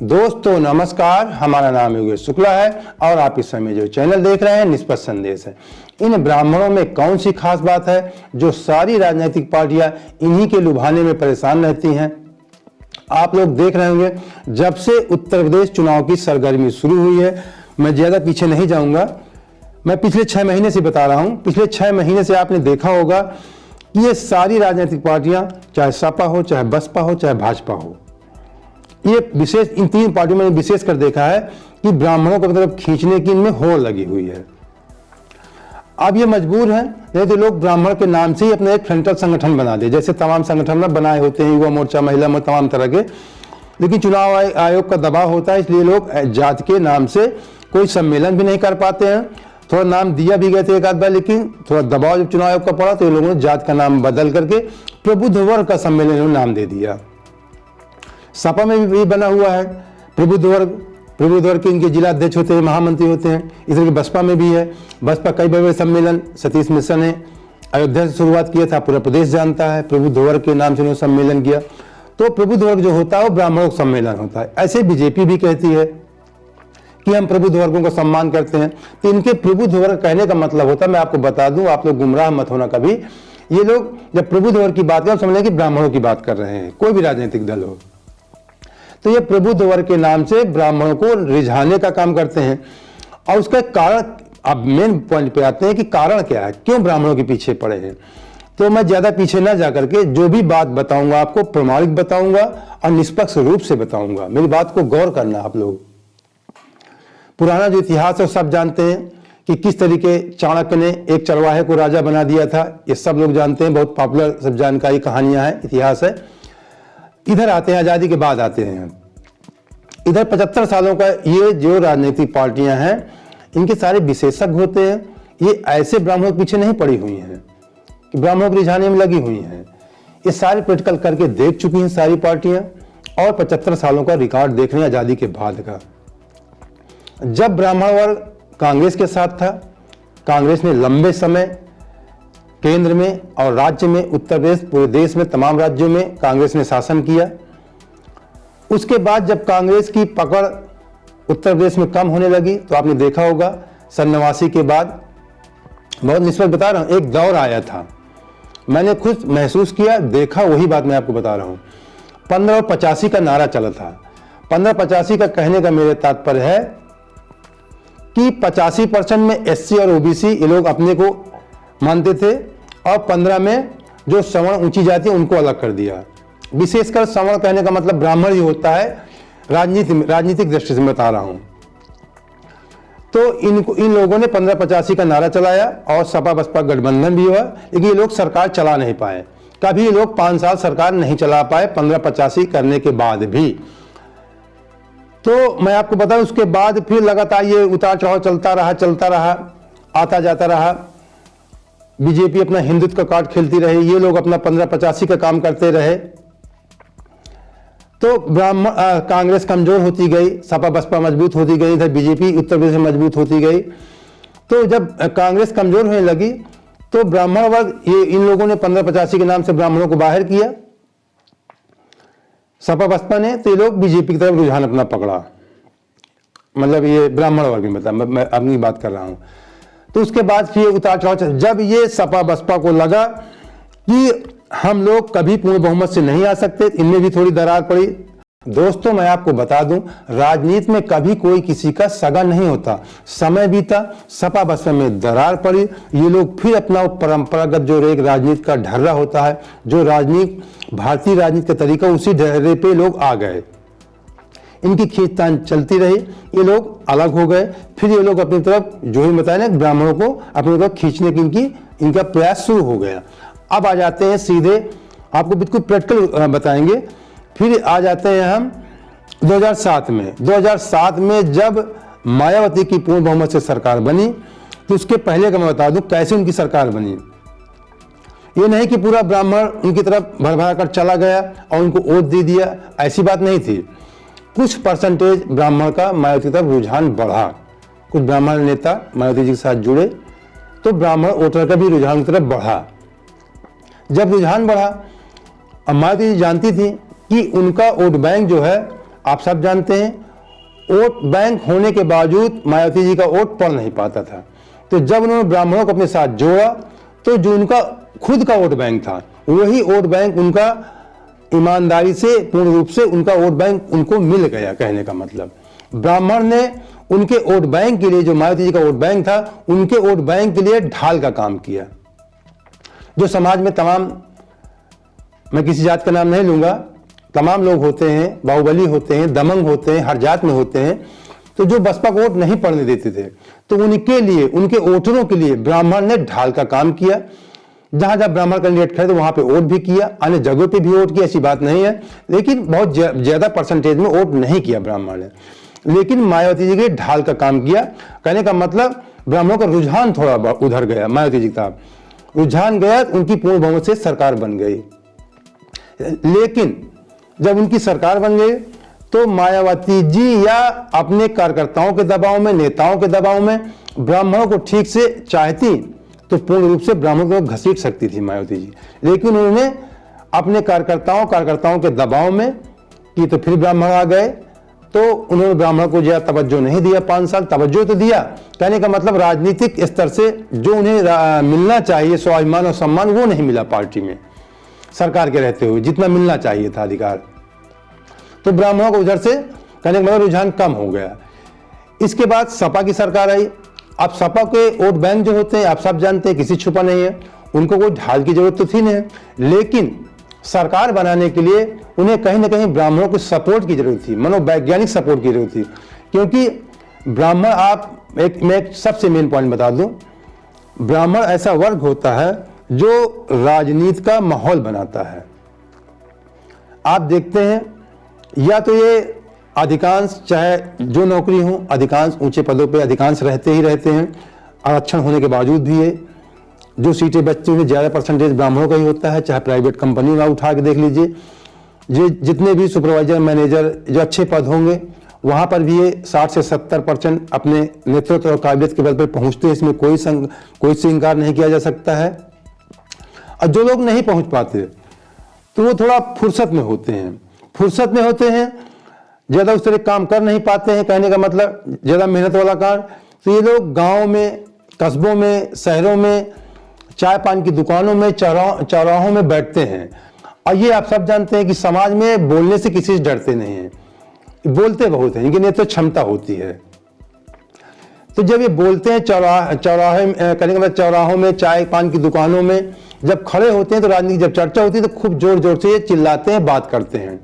दोस्तों नमस्कार, हमारा नाम योगेश शुक्ला है और आप इस समय जो चैनल देख रहे हैं निष्पक्ष संदेश है। इन ब्राह्मणों में कौन सी खास बात है जो सारी राजनीतिक पार्टियां इन्हीं के लुभाने में परेशान रहती हैं। आप लोग देख रहे होंगे जब से उत्तर प्रदेश चुनाव की सरगर्मी शुरू हुई है, मैं ज्यादा पीछे नहीं जाऊंगा, मैं पिछले 6 महीने से बता रहा हूं। पिछले 6 महीने से आपने देखा होगा कि ये सारी राजनीतिक पार्टियां, चाहे सपा हो, चाहे बसपा हो, चाहे भाजपा हो, ये विशेष इन 3 पार्टियों में विशेष कर देखा है कि ब्राह्मणों को मतलब खींचने की इनमें होड़ लगी हुई है। अब ये मजबूर है, नहीं तो लोग ब्राह्मण के नाम से ही अपना एक फ्रंटल संगठन बना दे, जैसे तमाम संगठन में बनाए होते हैं, युवा मोर्चा, महिला मोर्चा, तमाम तरह के। लेकिन चुनाव आयोग का दबाव होता है, इसलिए लोग जात के नाम से कोई सम्मेलन भी नहीं कर पाते हैं। थोड़ा नाम दिया भी गए थे एक आध बार, लेकिन थोड़ा दबाव जब चुनाव आयोग का पड़ा तो ये लोगों ने जात का नाम बदल करके प्रबुद्ध वर्ग का सम्मेलन नाम दे दिया। सपा में भी बना हुआ है प्रबुद्ध वर्ग के इनके जिला अध्यक्ष होते हैं, महामंत्री होते हैं। इस तरह के बसपा में भी है। बसपा कई बड़े सम्मेलन, सतीश मिश्रा ने अयोध्या से शुरुआत किया था, पूरा प्रदेश जानता है, प्रबुद्ध वर्ग के नाम से उन्होंने सम्मेलन किया। तो प्रबुद्ध वर्ग जो होता है वो ब्राह्मणों का सम्मेलन होता है। ऐसे बीजेपी भी कहती है कि हम प्रबुद्ध वर्गों का सम्मान करते हैं। तो इनके प्रबुद्ध वर्ग कहने का मतलब होता है, मैं आपको बता दूं, आप लोग गुमराह मत होना कभी। ये लोग जब प्रबुद्ध वर्ग की बात करें समझ लें कि ब्राह्मणों की बात कर रहे हैं, कोई भी राजनीतिक दल हो। तो ये प्रबुद्ध वर्ग के नाम से ब्राह्मणों को रिझाने का काम करते हैं। और उसका कारण, अब मेन पॉइंट पे आते हैं कि कारण क्या है, क्यों ब्राह्मणों के पीछे पड़े हैं। तो मैं ज्यादा पीछे ना जाकर के जो भी बात बताऊंगा आपको प्रमाणिक बताऊंगा और निष्पक्ष रूप से बताऊंगा। मेरी बात को गौर करना। आप लोग पुराना जो इतिहास है सब जानते हैं कि किस तरीके चाणक्य ने एक चरवाहे को राजा बना दिया था, ये सब लोग जानते हैं, बहुत पॉपुलर सब जानकारी, कहानियां हैं, इतिहास है। इधर आते हैं, आजादी के बाद आते हैं। इधर 75 सालों का ये जो राजनीतिक पार्टियां हैं, इनके सारे विशेषज्ञ होते हैं। ये ऐसे ब्राह्मणों के पीछे नहीं पड़ी हुई हैं कि ब्राह्मणों को रिझाने में लगी हुई हैं। ये सारे प्रैक्टिकल करके देख चुकी हैं सारी पार्टियां, और 75 सालों का रिकॉर्ड देख रहे हैं आजादी के बाद का। जब ब्राह्मण वर्ग कांग्रेस के साथ था, कांग्रेस ने लंबे समय केंद्र में और राज्य में, उत्तर प्रदेश पूरे देश में तमाम राज्यों में कांग्रेस ने शासन किया। उसके बाद जब कांग्रेस की पकड़ उत्तर प्रदेश में कम होने लगी तो आपने देखा होगा सन 89 के बाद, बहुत निस्बत बता रहा हूं, एक दौर आया था, मैंने खुद महसूस किया, देखा, वही बात मैं आपको बता रहा हूं। 15 और 85 का नारा चला था। 15-85 का कहने का मेरे तात्पर्य है कि 85% में SC और OBC ये लोग अपने को मानते थे, और 15 में जो सवर्ण ऊंची जाति उनको अलग कर दिया। विशेषकर सवर्ण कहने का मतलब ब्राह्मण ही होता है, राजनीतिक दृष्टि से बता रहा हूं। तो इन लोगों ने 15-85 का नारा चलाया और सपा बसपा गठबंधन भी हुआ, लेकिन ये लोग सरकार चला नहीं पाए। कभी ये लोग 5 साल सरकार नहीं चला पाए 15-85 करने के बाद भी। तो मैं आपको बताऊं, उसके बाद फिर लगातार ये उतार चढ़ाव चलता रहा, आता जाता रहा। बीजेपी अपना हिंदुत्व का कार्ड खेलती रही, ये लोग अपना 15-85 का काम करते रहे। तो कांग्रेस कमजोर होती गई, सपा बसपा मजबूत होती गई, इधर बीजेपी उत्तर प्रदेश में मजबूत होती गई। तो जब कांग्रेस कमजोर होने लगी तो ब्राह्मण वर्ग, ये इन लोगों ने 15-85 के नाम से ब्राह्मणों को बाहर किया, सपा बसपा ने। तो ये लोग बीजेपी की तरफ रुझान अपना पकड़ा, मतलब ये ब्राह्मण वर्ग में, मतलब मैं अपनी बात कर रहा हूं। तो उसके बाद फिर उतार चढ़ाव, जब ये सपा बसपा को लगा कि हम लोग कभी पूर्ण बहुमत से नहीं आ सकते, इनमें भी थोड़ी दरार पड़ी। दोस्तों मैं आपको बता दूं, राजनीति में कभी कोई किसी का सगा नहीं होता। समय बीता, सपा बसपा में दरार पड़ी, ये लोग फिर अपना परंपरागत जो एक राजनीति का ढर्रा होता है, जो राजनीति भारतीय राजनीति का तरीका, उसी ढर्रे पे लोग आ गए। इनकी खींचतान चलती रही, ये लोग अलग हो गए। फिर ये लोग अपनी तरफ, जो ही बताया ना, ब्राह्मणों को अपनी तरफ खींचने की इनका प्रयास शुरू हो गया। अब आ जाते हैं सीधे, आपको बिल्कुल प्रैक्टिकल बताएंगे। फिर आ जाते हैं हम 2007 में। 2007 में जब मायावती की पूर्ण बहुमत से सरकार बनी, तो उसके पहले का मैं बता दूं कैसे उनकी सरकार बनी। ये नहीं कि पूरा ब्राह्मण उनकी तरफ भर कर चला गया और उनको वोट दे दिया, ऐसी बात नहीं थी। कुछ परसेंटेज ब्राह्मण का मायावती की तरफ रुझान बढ़ा, कुछ ब्राह्मण नेता मायावती जी के साथ जुड़े, तो ब्राह्मण वोटर का भी रुझान की तरफ बढ़ा। जब रुझान बढ़ा, मायावती जी जानती थी कि उनका वोट बैंक जो है आप सब जानते हैं वोट बैंक होने के बावजूद मायावती जी का वोट पड़ नहीं पाता था। तो जब उन्होंने ब्राह्मणों को अपने साथ जोड़ा तो जो उनका खुद का वोट बैंक था वही वोट बैंक उनका ईमानदारी से पूर्ण रूप से उनका वोट बैंक उनको मिल गया। कहने का मतलब ब्राह्मण ने उनके वोट बैंक के लिए, जो मायावती जी का वोट बैंक था, उनके वोट बैंक के लिए ढाल का काम किया। जो समाज में तमाम, मैं किसी जात का नाम नहीं लूंगा, तमाम लोग होते हैं, बाहुबली होते हैं, दमंग होते हैं, हर जात में होते हैं, तो जो बसपा को वोट नहीं पड़ने देते थे तो उनके लिए, उनके वोटरों के लिए ब्राह्मण ने ढाल का काम किया। जहां जहां ब्राह्मण कैंडिडेट खड़े तो वहां पे वोट भी किया, अन्य जगहों पे भी वोट किया, ऐसी बात नहीं है, लेकिन बहुत ज्यादा परसेंटेज में वोट नहीं किया ब्राह्मण ने। लेकिन मायावती जी के ढाल का काम किया। कहने का मतलब ब्राह्मणों का रुझान थोड़ा उधर गया, मायावती जी का रुझान गया, उनकी पूर्ण बहुमत से सरकार बन गई। लेकिन जब उनकी सरकार बन गई तो मायावती जी या अपने कार्यकर्ताओं के दबाव में, नेताओं के दबाव में ब्राह्मणों को ठीक से चाहती तो पूर्ण रूप से ब्राह्मणों को घसीट सकती थी मायावती जी, लेकिन उन्होंने अपने कार्यकर्ताओं के दबाव में कि तो फिर ब्राह्मण आ गए तो उन्होंने ब्राह्मण को ज्यादा तवज्जो नहीं दिया। 5 साल तवज्जो तो दिया, कहने का मतलब राजनीतिक स्तर से जो उन्हें मिलना चाहिए स्वाभिमान और सम्मान वो नहीं मिला पार्टी में सरकार के रहते हुए, जितना मिलना चाहिए था अधिकार। तो ब्राह्मणों को उधर से कहने का मतलब रुझान कम हो गया। इसके बाद सपा की सरकार आई। अब सपा के वोट बैंक जो होते हैं आप सब जानते हैं, किसी छुपा नहीं है, उनको कोई ढाल की जरूरत तो थी नहीं, लेकिन सरकार बनाने के लिए उन्हें कहीं ना कहीं ब्राह्मणों की सपोर्ट की जरूरत थी, मनोवैज्ञानिक सपोर्ट की जरूरत थी। क्योंकि ब्राह्मण, मैं एक सबसे मेन पॉइंट बता दूं, ब्राह्मण ऐसा वर्ग होता है जो राजनीति का माहौल बनाता है। आप देखते हैं या तो ये अधिकांश, चाहे जो नौकरी हो, अधिकांश ऊंचे पदों पे अधिकांश रहते ही रहते हैं, आरक्षण होने के बावजूद भी है, जो सीटें बचती हैं ज्यादा परसेंटेज ब्राह्मणों का ही होता है। चाहे प्राइवेट कंपनी में उठा के देख लीजिए, जितने भी सुपरवाइजर, मैनेजर, जो अच्छे पद होंगे वहां पर भी ये 60 से 70% अपने नेतृत्व और काबिलियत के बल पर पहुंचते हैं, इसमें कोई से इंकार नहीं किया जा सकता है। और जो लोग नहीं पहुंच पाते तो वो थोड़ा फुर्सत में होते हैं, ज्यादा उस तरह काम कर नहीं पाते हैं, कहने का मतलब ज्यादा मेहनत वाला काम। तो ये लोग गाँव में, कस्बों में, शहरों में, चाय पान की दुकानों में, चौराहों में बैठते हैं। और ये आप सब जानते हैं कि समाज में बोलने से किसी से डरते नहीं हैं, बोलते बहुत हैं, इनकी नेतृत्व क्षमता होती है। तो जब ये बोलते हैं चौराहों में, चाय पान की दुकानों में जब खड़े होते हैं तो राजनीति जब चर्चा होती है तो खूब जोर जोर से ये चिल्लाते हैं, बात करते हैं।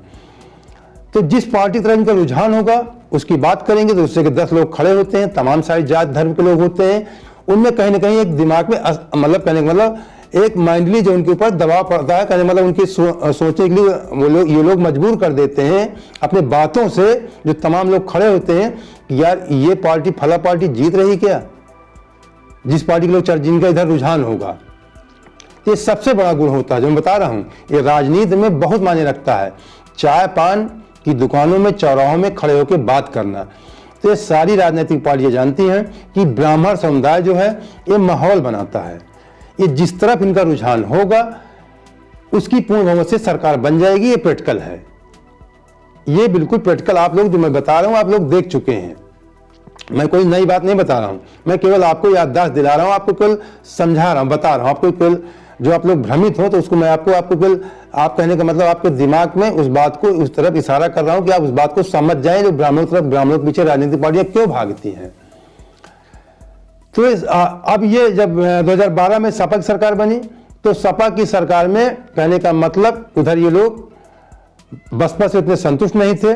तो जिस पार्टी की तरफ इनका रुझान होगा उसकी बात करेंगे तो उससे के 10 लोग खड़े होते हैं, तमाम सारी जात धर्म के लोग होते हैं, उनमें कहीं ना कहीं एक दिमाग में मतलब कहने का मतलब एक माइंडली जो उनके ऊपर दबाव पड़ता है, कहने मतलब उनके सोचने के लिए ये लोग मजबूर कर देते हैं अपने बातों से, जो तमाम लोग खड़े होते हैं कि यार ये पार्टी, फला पार्टी जीत रही क्या, जिस पार्टी के लोग जिनका इधर रुझान होगा। ये सबसे बड़ा गुण होता है जो मैं बता रहा हूं, ये राजनीति में बहुत मायने रखता है। चाय पान की दुकानों में, चौराहों में खड़े होकर बात करना। तो ये सारी राजनीतिक पार्टियां जानती हैं कि ब्राह्मण समुदाय जो है ये माहौल बनाता है, ये जिस तरफ इनका रुझान होगा उसकी पूर्ण बहुमत से सरकार बन जाएगी। ये प्रैक्टिकल है, ये बिल्कुल प्रैक्टिकल। आप लोग जो मैं बता रहा हूं आप लोग देख चुके हैं, मैं कोई नई बात नहीं बता रहा हूं, मैं केवल आपको याददाश्त दिला रहा हूं, आपको केवल समझा रहा हूं, बता रहा हूं। आपको केवल जो आप लोग भ्रमित हो तो उसको मैं आपको केवल, आप कहने का मतलब आपके दिमाग में उस बात को उस तरफ इशारा कर रहा हूं कि आप उस बात को समझ जाएं जो ब्राह्मणों के पीछे राजनीतिक पार्टियां क्यों भागती हैं। तो अब ये जब 2012 में सपा की सरकार बनी तो सपा की सरकार में कहने का मतलब उधर ये लोग बसपा से उतने संतुष्ट नहीं थे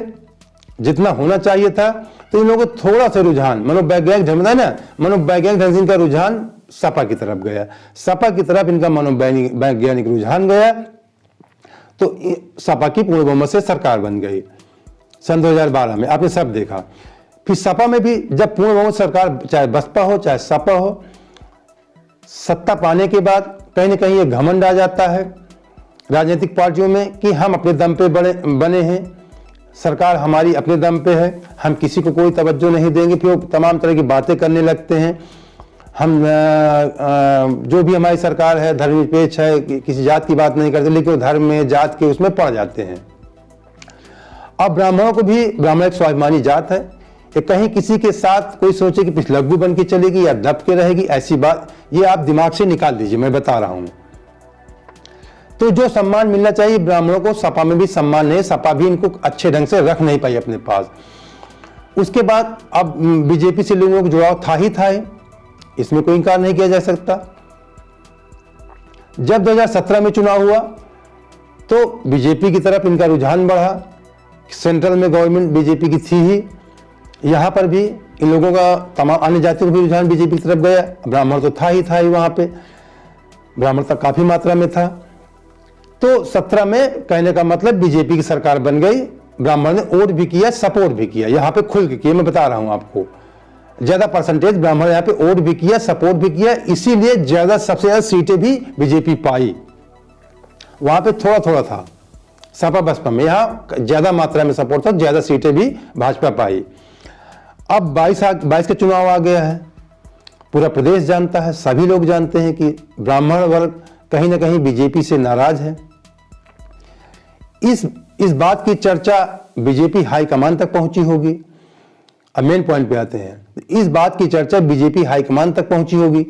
जितना होना चाहिए था। तो इन लोगों को थोड़ा सा रुझान, मनोवैज्ञानिक ढंग ना, मनोवैज्ञानिक ढंग से इनका रुझान सपा की तरफ गया, सपा की तरफ इनका मनोवैज्ञानिक रुझान गया, तो सपा की पूर्ण बहुमत से सरकार बन गई सन 2012 में। आपने सब देखा। फिर सपा में भी जब पूर्ण बहुमत सरकार, चाहे बसपा हो चाहे सपा हो, सत्ता पाने के बाद कहीं ना कहीं ये घमंड आ जाता है राजनीतिक पार्टियों में कि हम अपने दम पे बने हैं, सरकार हमारी अपने दम पे है, हम किसी को कोई तवज्जो नहीं देंगे। फिर वो तमाम तरह की बातें करने लगते हैं, हम जो भी हमारी सरकार है धर्मनिरपेक्ष है, किसी जात की बात नहीं करते, लेकिन वो धर्म में, जात के उसमें पड़ जाते हैं। अब ब्राह्मणों को भी, ब्राह्मण एक स्वाभिमानी जात है, ये कहीं किसी के साथ कोई सोचे कि पिछलग्गू बन के चलेगी या दब के रहेगी, ऐसी बात ये आप दिमाग से निकाल दीजिए, मैं बता रहा हूं। तो जो सम्मान मिलना चाहिए ब्राह्मणों को, सपा में भी सम्मान नहीं, सपा भी इनको अच्छे ढंग से रख नहीं पाई अपने पास। उसके बाद अब बीजेपी से लोगों का जुड़ाव था ही था, इसमें कोई इंकार नहीं किया जा सकता। जब 2017 में चुनाव हुआ तो बीजेपी की तरफ इनका रुझान बढ़ा, सेंट्रल में गवर्नमेंट बीजेपी की थी ही, यहां पर भी इन लोगों का तमाम अन्य जातियों का भी रुझान बीजेपी की तरफ गया। ब्राह्मण तो था ही वहां पे, ब्राह्मण तक काफी मात्रा में था। तो 17 में कहने का मतलब बीजेपी की सरकार बन गई, ब्राह्मण ने वोट भी किया, सपोर्ट भी किया, यहां पे खुल के किया, मैं बता रहा हूं आपको, ज्यादा परसेंटेज ब्राह्मण यहाँ पे वोट भी किया, सपोर्ट भी किया, इसीलिए सबसे ज्यादा सीटें भी बीजेपी पाई। वहां पे थोड़ा थोड़ा था सपा बसपा में, यहां ज्यादा मात्रा में सपोर्ट था, ज्यादा सीटें भी भाजपा पाई। अब 22 का चुनाव आ गया है, पूरा प्रदेश जानता है, सभी लोग जानते हैं कि ब्राह्मण वर्ग कहीं ना कहीं बीजेपी से नाराज है। इस बात की चर्चा बीजेपी हाईकमान तक पहुंची होगी। अब मेन पॉइंट पे आते हैं, इस बात की चर्चा बीजेपी हाईकमान तक पहुंची होगी।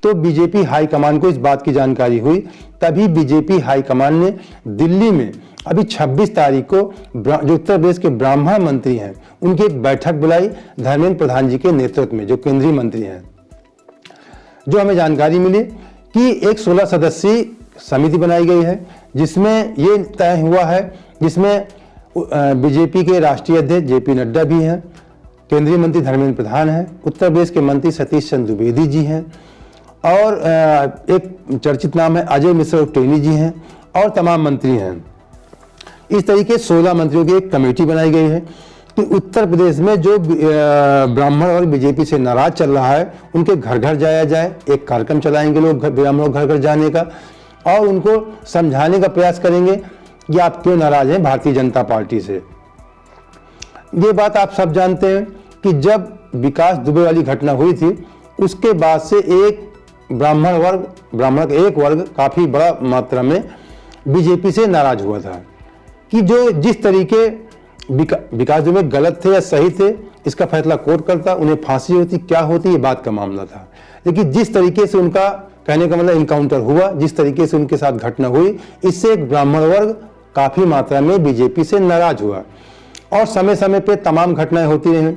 तो बीजेपी हाईकमान को इस बात की जानकारी हुई, तभी बीजेपी हाईकमान ने दिल्ली में अभी 26 तारीख को जो उत्तर प्रदेश के ब्राह्मण मंत्री हैं उनकी एक बैठक बुलाई, धर्मेंद्र प्रधान जी के नेतृत्व में, जो केंद्रीय मंत्री हैं। जो हमें जानकारी मिली कि एक 16 सदस्यीय समिति बनाई गई है, जिसमें ये तय हुआ है, जिसमें बीजेपी के राष्ट्रीय अध्यक्ष जेपी नड्डा भी हैं, केंद्रीय मंत्री धर्मेंद्र प्रधान हैं, उत्तर प्रदेश के मंत्री सतीश चंद्र द्विवेदी जी हैं, और एक चर्चित नाम है अजय मिश्र उक्टेनी जी हैं, और तमाम मंत्री हैं। इस तरीके 16 मंत्रियों की एक कमेटी बनाई गई है कि उत्तर प्रदेश में जो ब्राह्मण और बीजेपी से नाराज चल रहा है उनके घर घर जाया जाए। एक कार्यक्रम चलाएंगे लोग ब्राह्मणों घर घर जाने का, और उनको समझाने का प्रयास करेंगे कि आप क्यों नाराज हैं भारतीय जनता पार्टी से। ये बात आप सब जानते हैं कि जब विकास दुबे वाली घटना हुई थी, उसके बाद से एक ब्राह्मण का एक वर्ग काफी बड़ा मात्रा में बीजेपी से नाराज हुआ था कि जो जिस तरीके विकास दुबे गलत थे या सही थे इसका फैसला कोर्ट करता, उन्हें फांसी होती, क्या होती, ये बात का मामला था। लेकिन जिस तरीके से उनका कहने का मतलब इनकाउंटर हुआ, जिस तरीके से उनके साथ घटना हुई, इससे एक ब्राह्मण वर्ग काफी मात्रा में बीजेपी से नाराज हुआ। और समय समय पे तमाम घटनाएं होती रही,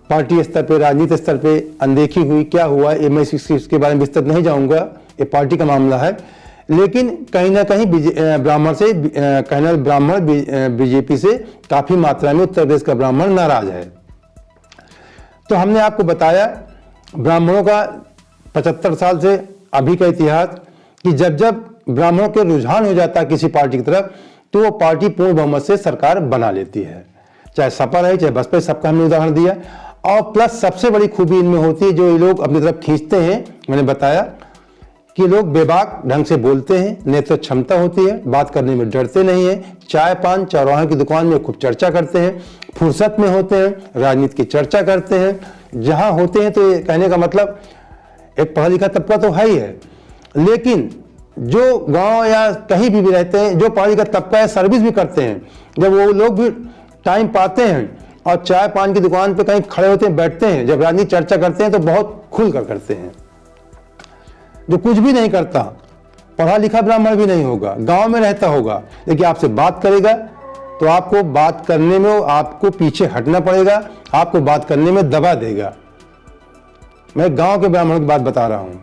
पार्टी स्तर पे, राजनीतिक स्तर पे अनदेखी हुई, क्या हुआ ये मैं इसके बारे में विस्तृत नहीं जाऊंगा, ये पार्टी का मामला है। लेकिन कहीं ना कहीं ब्राह्मण बीजेपी से काफी मात्रा में उत्तर प्रदेश का ब्राह्मण नाराज है। तो हमने आपको बताया ब्राह्मणों का 75 साल से अभी का इतिहास, कि जब जब ब्राह्मणों के रुझान हो जाता है किसी पार्टी की तरफ, तो वो पार्टी पूर्ण बहुमत से सरकार बना लेती है, चाहे सपा रहे चाहे बसपा, सबका हमने उदाहरण दिया। और प्लस सबसे बड़ी खूबी इनमें होती है, जो ये लोग अपनी तरफ खींचते हैं, मैंने बताया कि लोग बेबाक ढंग से बोलते हैं, नेतृत्व क्षमता होती है, बात करने में डरते नहीं है, चाय पान चौराहे की दुकान में खूब चर्चा करते हैं, फुर्सत में होते हैं, राजनीति की चर्चा करते हैं, जहां होते हैं। तो ये कहने का मतलब एक पढ़ा लिखा तबका तो है ही है, लेकिन जो गांव या कहीं भी रहते हैं, जो पढ़ा लिखा तबका है, सर्विस भी करते हैं, जब वो लोग भी टाइम पाते हैं और चाय पान की दुकान पे कहीं खड़े होते हैं, बैठते हैं, जब राजनीति चर्चा करते हैं तो बहुत खुलकर करते हैं। जो कुछ भी नहीं करता, पढ़ा लिखा ब्राह्मण भी नहीं होगा, गांव में रहता होगा, लेकिन आपसे बात करेगा तो आपको बात करने में आपको पीछे हटना पड़ेगा, आपको बात करने में दबा देगा। मैं गांव के ब्राह्मणों की बात बता रहा हूं।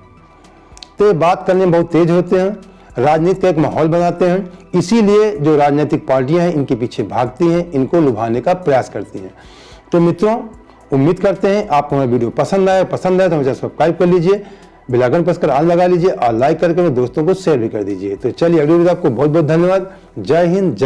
तो ये बात करने में बहुत तेज होते हैं, राजनीति का एक माहौल बनाते हैं, इसीलिए जो राजनीतिक पार्टियां हैं इनके पीछे भागती हैं, इनको लुभाने का प्रयास करती हैं। तो मित्रों, उम्मीद करते हैं आपको हमारा वीडियो पसंद आए तो हमें सब्सक्राइब कर लीजिए, बेल आइकन प्रेस कर ऑल लगा लीजिए और लाइक करके मेरे दोस्तों को शेयर भी कर दीजिए। तो चलिए अगली वीडियो आपको बहुत बहुत धन्यवाद। जय हिंद, जय